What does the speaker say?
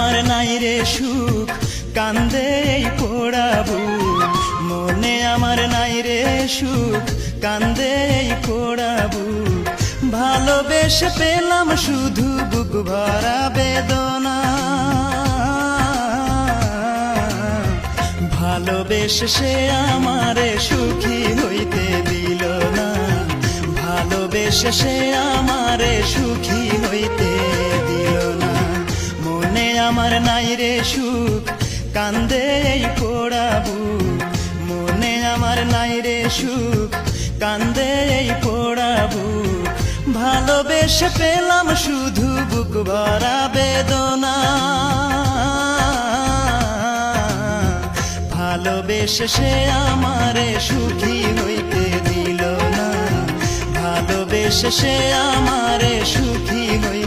আমার নাই রে সুখ, কান্দে এই পোড়া বুক। মনে আমার নাই রে সুখ, কান্দে এই পোড়া বুক। ভালোবেসে পেলাম শুধু বুক ভরা বেদনা, ভালোবেসে সে আমারে সুখী হইতে দিল না, ভালোবেসে সে আমারে সুখী হইতে দিল না। মনে আমার নাই রে সুখ, কান্দে এই পোড়া বুক। মনে আমার নাই রে সুখ, কান্দে এই পোড়া বুক। ভালোবেসে পেলাম শুধু বুক ভরা বেদনা, ভালোবেসে সে আমারে সুখী হইতে দিল না, ভালোবেসে সে আমারে সুখী হইতে